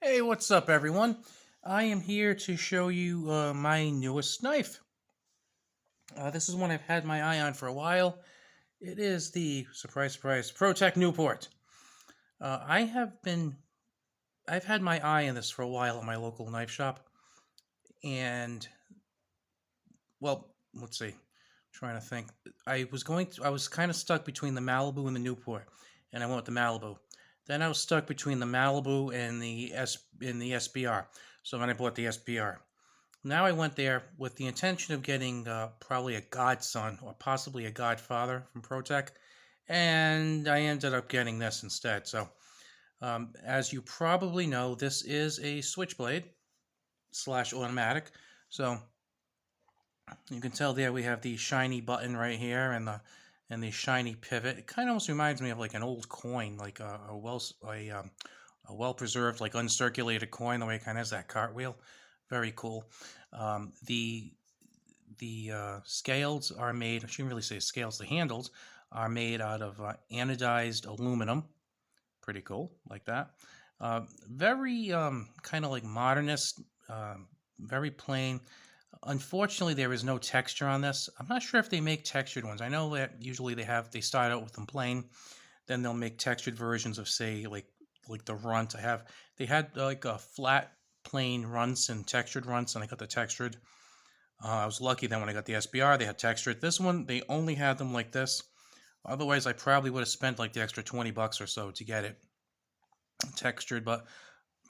Hey, what's up, everyone? I am here to show you my newest knife. This is one I've had my eye on for a while. It is the, surprise, surprise, Pro-Tech Newport. I've had my eye on this for a while at my local knife shop, and, well, let's see, trying to think. I was kind of stuck between the Malibu and the Newport, and I went with the Malibu. Then I was stuck between the Malibu and the SBR, so then I bought the SBR. Now I went there with the intention of getting probably a godson or possibly a godfather from Pro-Tech, and I ended up getting this instead. So, as you probably know, this is a switchblade slash automatic. So you can tell there we have the shiny button right here and the shiny pivot. It kind of almost reminds me of like an old coin, like a well preserved, like uncirculated coin. The way it kind of has that cartwheel, very cool. The scales are made. I shouldn't really say scales. The handles are made out of anodized aluminum. Pretty cool, like that. Very kind of like modernist, very plain. Unfortunately, there is no texture on this. I'm not sure if they make textured ones. I know that usually they start out with them plain, then they'll make textured versions of, say, like the runt. They had like a flat plain runts and textured runts, and I got the textured. I was lucky that when I got the SBR, they had textured. This one, they only had them like this. Otherwise, I probably would have spent like the extra $20 or so to get it textured, but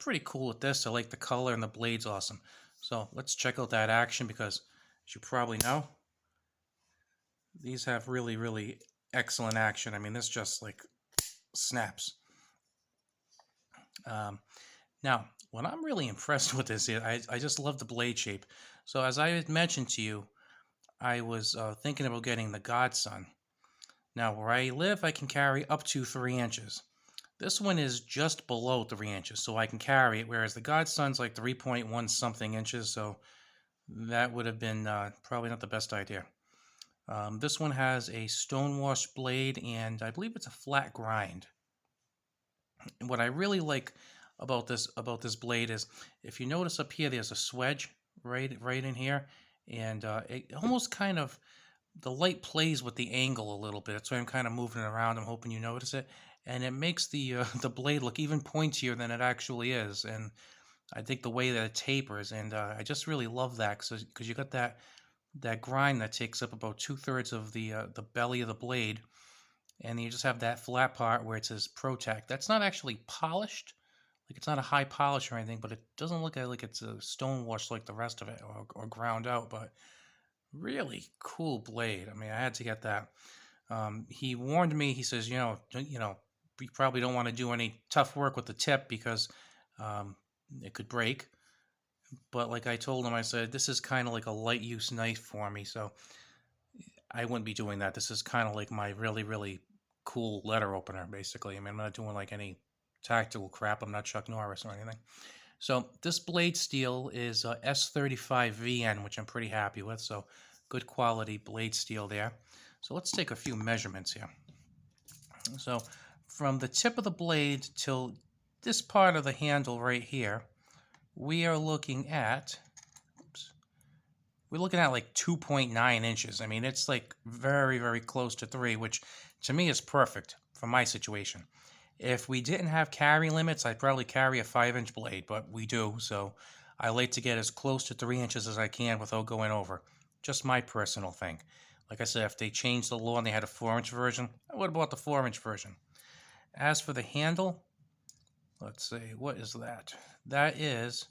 pretty cool with this. I like the color and the blade's awesome. So let's check out that action because, as you probably know, these have really, really excellent action. I mean, this just like snaps. Now, what I'm really impressed with this is I just love the blade shape. So as I had mentioned to you, I was thinking about getting the Godson. Now, where I live, I can carry up to 3 inches. This one is just below 3 inches, so I can carry it, whereas the Godson's like 3.1 something inches, so that would have been probably not the best idea. This one has a Stonewash Blade, and I believe it's a flat grind. And what I really like about this blade is, if you notice up here, there's a swedge right in here, and it almost kind of, the light plays with the angle a little bit. That's why I'm kind of moving it around. I'm hoping you notice it, and it makes the the blade look even pointier than it actually is. And I think the way that it tapers, and I just really love that because you got that grind that takes up about 2/3 of the belly of the blade, and you just have that flat part where it says Pro-Tech. That's not actually polished, like it's not a high polish or anything, but it doesn't look like it's a stone wash like the rest of it or ground out. But really cool blade. I mean, I had to get that. He warned me. He says, you probably don't want to do any tough work with the tip because it could break. But like I told him, I said this is kind of like a light use knife for me, so I wouldn't be doing that. This is kind of like my really, really cool letter opener, basically. I mean, I'm not doing like any tactical crap. I'm not Chuck Norris or anything. So this blade steel is S35VN, which I'm pretty happy with. So good quality blade steel there. So let's take a few measurements here. So from the tip of the blade till this part of the handle right here, we are looking at, like 2.9 inches. I mean, it's like very, very close to 3, which to me is perfect for my situation. If we didn't have carry limits, I'd probably carry a 5-inch blade, but we do, so I like to get as close to 3 inches as I can without going over. Just my personal thing. Like I said, if they changed the law and they had a 4-inch version, I would have bought the 4-inch version. As for the handle, let's see, what is that? That is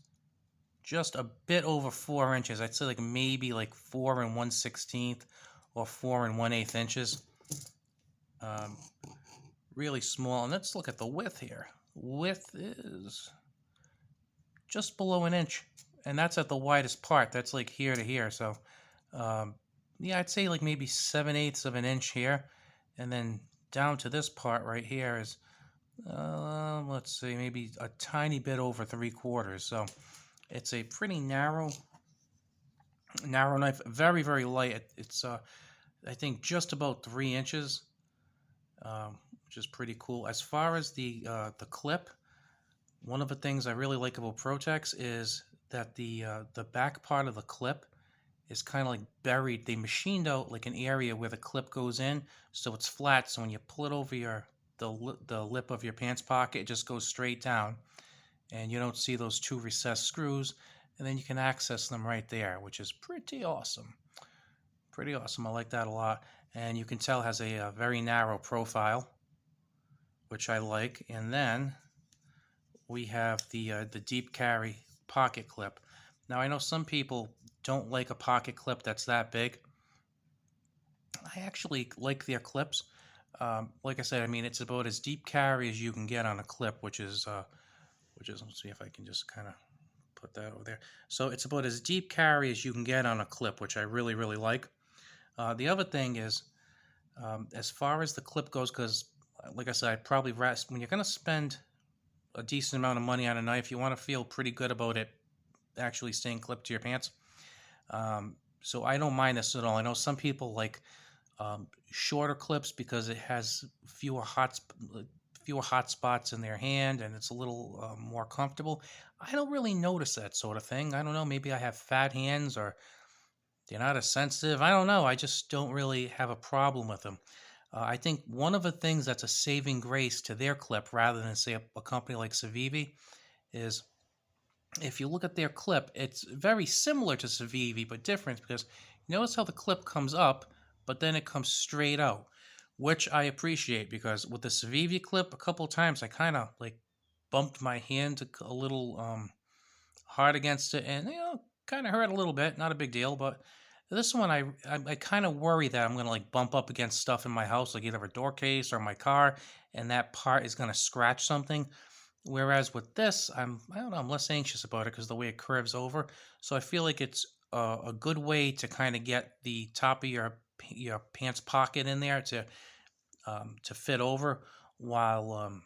just a bit over 4 inches. I'd say like maybe like 4 1/16 or 4 1/8 inches. Really small. And let's look at the width here. Width is just below an inch, and that's at the widest part. That's like here to here. So, yeah, I'd say like maybe 7/8 of an inch here, and then down to this part right here is, let's see, maybe a tiny bit over 3/4. So, it's a pretty narrow knife. Very, very light. It's I think just about 3 inches. Which is pretty cool. As far as the clip, One of the things I really like about Pro-Techs is that the back part of the clip is kind of like buried. They machined out like an area where the clip goes in, so it's flat. So when you pull it over the lip of your pants pocket, it just goes straight down, and you don't see those two recessed screws. And then you can access them right there, which is pretty awesome. Pretty awesome. I like that a lot. And you can tell it has a very narrow profile, which I like. And then we have the deep carry pocket clip. Now I know some people don't like a pocket clip that's that big. I actually like their clips. Like I said, I mean it's about as deep carry as you can get on a clip, which is let's see if I can just kind of put that over there. So it's about as deep carry as you can get on a clip, which I really like. The other thing is, as far as the clip goes, because like I said, I probably when you're gonna spend a decent amount of money on a knife, you want to feel pretty good about it actually staying clipped to your pants. So I don't mind this at all. I know some people like shorter clips because it has fewer hot spots in their hand and it's a little more comfortable. I don't really notice that sort of thing. I don't know. Maybe I have fat hands or they're not as sensitive. I don't know. I just don't really have a problem with them. I think one of the things that's a saving grace to their clip, rather than say a company like Civivi, is if you look at their clip, it's very similar to Civivi, but different because you notice how the clip comes up, but then it comes straight out, which I appreciate because with the Civivi clip, a couple of times I kind of like bumped my hand a little hard against it, and kind of hurt a little bit. Not a big deal, but this one I kind of worry that I'm gonna like bump up against stuff in my house, like either a door case or my car, and that part is gonna scratch something. Whereas with this, I don't know, I'm less anxious about it because the way it curves over. So I feel like it's a good way to kind of get the top of your pants pocket in there to fit over while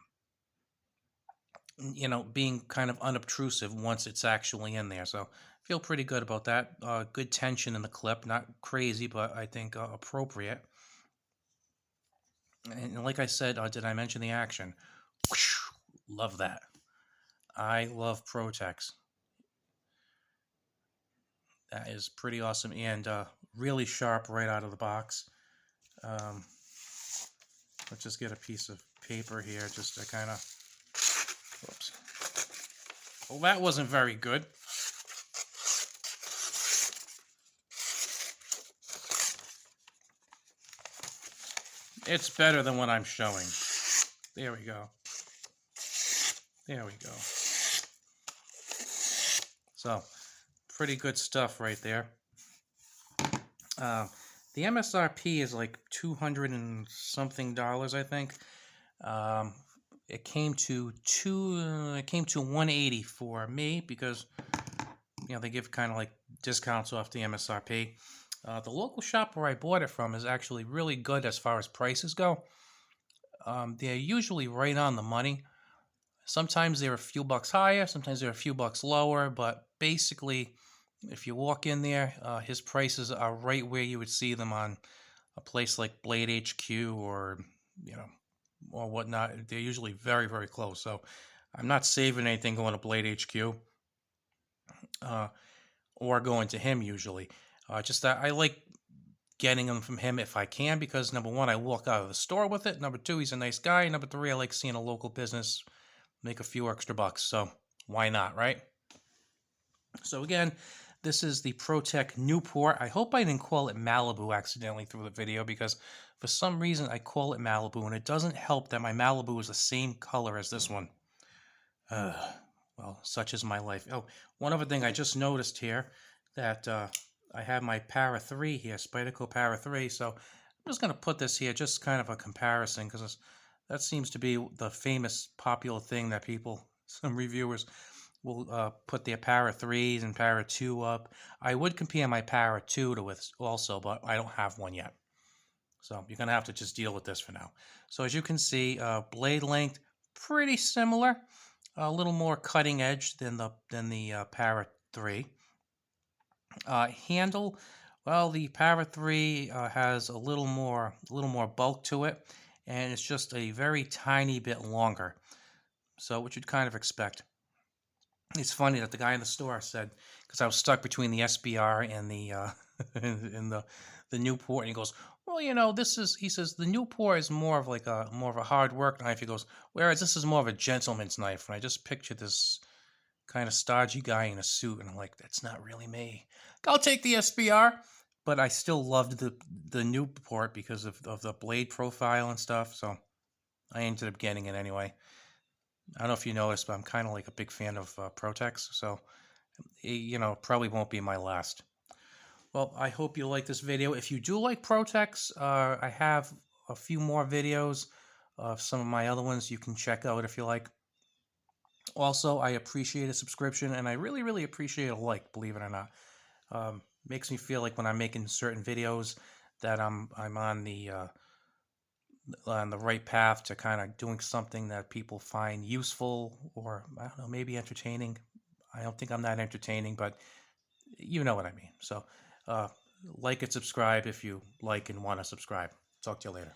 being kind of unobtrusive once it's actually in there. So I feel pretty good about that. Good tension in the clip, not crazy, but I think appropriate. And like I said, did I mention the action? Love that. I love Pro-Techs. That is pretty awesome and really sharp right out of the box. Let's just get a piece of paper here just to kind of... Whoops. Well, that wasn't very good. It's better than what I'm showing. There we go. There we go. So, pretty good stuff right there. The MSRP is like $200 and something, I think. It came to $180 for me because they give kind of like discounts off the MSRP. The local shop where I bought it from is actually really good as far as prices go. They're usually right on the money. Sometimes they're a few bucks higher, sometimes they're a few bucks lower, but basically, if you walk in there, his prices are right where you would see them on a place like Blade HQ or whatnot. They're usually very, very close. So I'm not saving anything going to Blade HQ or going to him usually. Just that I like getting them from him if I can because number one, I walk out of the store with it. Number two, he's a nice guy. Number three, I like seeing a local business make a few extra bucks. So why not, right? So again, this is the Pro-Tech Newport. I hope I didn't call it Malibu accidentally through the video because for some reason I call it Malibu and it doesn't help that my Malibu is the same color as this one. Well, such is my life. Oh, one other thing I just noticed here that I have my Para 3 here, Spyderco Para 3. So I'm just going to put this here, just kind of a comparison because that seems to be the famous popular thing that some reviewers will put their Para 3s and Para 2 up. I would compare my Para 2 to it also, but I don't have one yet. So you're going to have to just deal with this for now. So as you can see, blade length, pretty similar. A little more cutting edge than the Para 3. Handle, well, the Para 3 has a little more bulk to it, and it's just a very tiny bit longer. So what you'd kind of expect. It's funny that the guy in the store said, because I was stuck between the SBR and the and the Newport, and he goes, "Well, this is," he says, "the Newport is more of a hard work knife." He goes, "Whereas this is more of a gentleman's knife." And I just pictured this kind of stodgy guy in a suit, and I'm like, "That's not really me. I'll take the SBR." But I still loved the Newport because of the blade profile and stuff. So I ended up getting it anyway. I don't know if you noticed, but I'm kind of like a big fan of Pro-Techs, so probably won't be my last. Well, I hope you like this video. If you do like Pro-Techs, I have a few more videos of some of my other ones you can check out if you like. Also, I appreciate a subscription, and I really, really appreciate a like, believe it or not. Makes me feel like when I'm making certain videos that I'm on the right path to kind of doing something that people find useful, or I don't know, maybe entertaining. I don't think I'm that entertaining, but you know what I mean. So, uh, like and subscribe if you like and want to subscribe. Talk to you later.